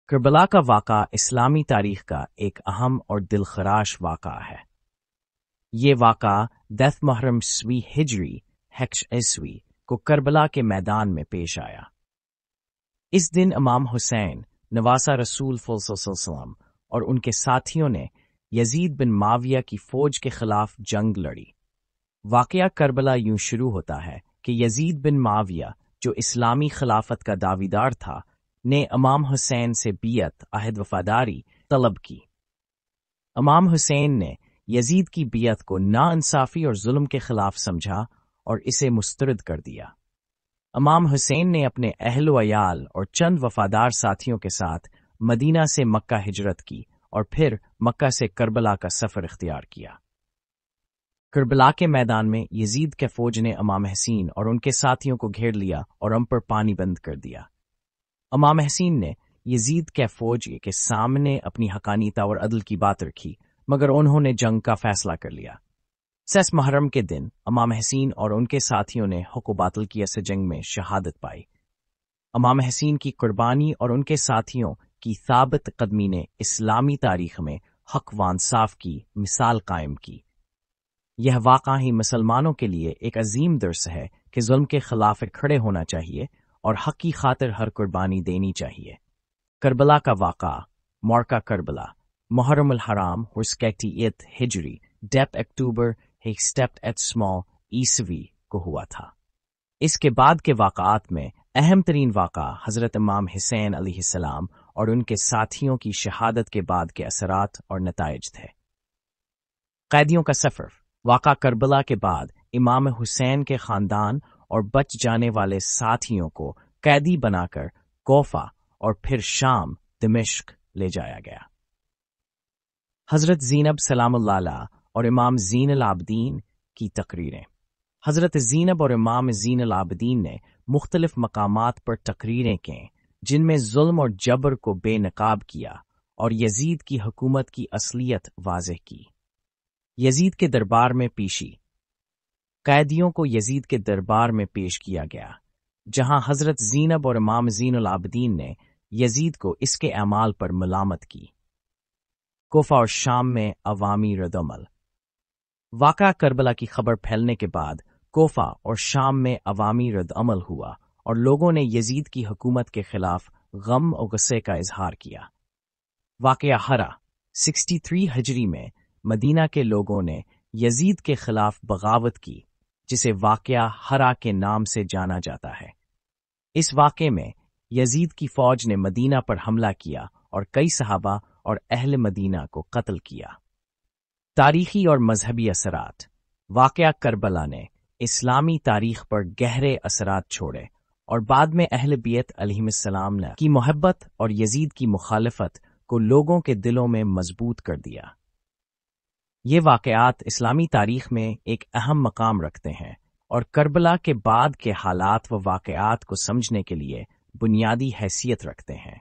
کربلا کا واقعہ اسلامی تاریخ کا ایک اہم اور دلخراش واقعہ ہے۔ یہ واقعہ 10 محرم ء ہجری ہیکش عیسوی کو کربلا کے میدان میں پیش آیا۔ اس دن امام حسین نواسہ رسول صلی اللہ علیہ وسلم اور ان کے ساتھیوں نے یزید بن معاویہ کی فوج کے خلاف جنگ لڑی۔ واقعہ کربلا یوں شروع ہوتا ہے کہ یزید بن معاویہ جو اسلامی خلافت کا دعویدار تھا نے امام حسین سے بیعت عہد وفاداری طلب کی۔ امام حسین نے یزید کی بیعت کو ناانصافی اور ظلم کے خلاف سمجھا اور اسے مسترد کر دیا۔ امام حسین نے اپنے اہل و عیال اور چند وفادار ساتھیوں کے ساتھ مدینہ سے مکہ ہجرت کی اور پھر مکہ سے کربلا کا سفر اختیار کیا۔ کربلا کے میدان میں یزید کے فوج نے امام حسین اور ان کے ساتھیوں کو گھیر لیا اور ان پر پانی بند کر دیا۔ امام حسین نے یزید کے فوج کے سامنے اپنی حقانیت اور عدل کی بات رکھی، مگر انہوں نے جنگ کا فیصلہ کر لیا۔ 6 محرم کے دن امام حسین اور ان کے ساتھیوں نے حق و باطل کی اس جنگ میں شہادت پائی۔ امام حسین کی قربانی اور ان کے ساتھیوں کی ثابت قدمی نے اسلامی تاریخ میں حق و انصاف کی مثال قائم کی۔ یہ واقعہ ہی مسلمانوں کے لیے ایک عظیم درس ہے کہ ظلم کے خلاف کھڑے ہونا چاہیے اور حق کی خاطر ہر قربانی دینی چاہیے۔ کربلا کا واقعہ مورکہ کربلا محرم الحرام ورسکیٹی ہجری 10 اکتوبر ایک سٹیپٹ ایٹ اسمال عیسوی کو ہوا تھا۔ اس کے بعد کے واقعات میں اہم ترین واقعہ حضرت امام حسین علیہ السلام اور ان کے ساتھیوں کی شہادت کے بعد کے اثرات اور نتائج تھے۔ قیدیوں کا سفر۔ واقعہ کربلا کے بعد امام حسین کے خاندان اور بچ جانے والے ساتھیوں کو قیدی بنا کر کوفہ اور پھر شام دمشق لے جایا گیا۔ حضرت زینب سلام اللہ علیہ اور امام زین العابدین کی تقریریں۔ حضرت زینب اور امام زین العابدین نے مختلف مقامات پر تقریریں کیں جن میں ظلم اور جبر کو بے نقاب کیا اور یزید کی حکومت کی اصلیت واضح کی۔ یزید کے دربار میں پیشی۔ قیدیوں کو یزید کے دربار میں پیش کیا گیا، جہاں حضرت زینب اور امام زین العابدین نے یزید کو اس کے اعمال پر ملامت کی۔ کوفہ اور شام میں عوامی ردعمل۔ واقعہ کربلا کی خبر پھیلنے کے بعد کوفہ اور شام میں عوامی ردعمل ہوا اور لوگوں نے یزید کی حکومت کے خلاف غم و غصے کا اظہار کیا۔ واقعہ ہرا 63 ہجری میں مدینہ کے لوگوں نے یزید کے خلاف بغاوت کی، جسے واقعہ ہرا کے نام سے جانا جاتا ہے۔ اس واقعے میں یزید کی فوج نے مدینہ پر حملہ کیا اور کئی صحابہ اور اہل مدینہ کو قتل کیا۔ تاریخی اور مذہبی اثرات۔ واقعہ کربلا نے اسلامی تاریخ پر گہرے اثرات چھوڑے اور بعد میں اہل بیت علیہم السلام کی محبت اور یزید کی مخالفت کو لوگوں کے دلوں میں مضبوط کر دیا۔ یہ واقعات اسلامی تاریخ میں ایک اہم مقام رکھتے ہیں اور کربلا کے بعد کے حالات و واقعات کو سمجھنے کے لیے بنیادی حیثیت رکھتے ہیں۔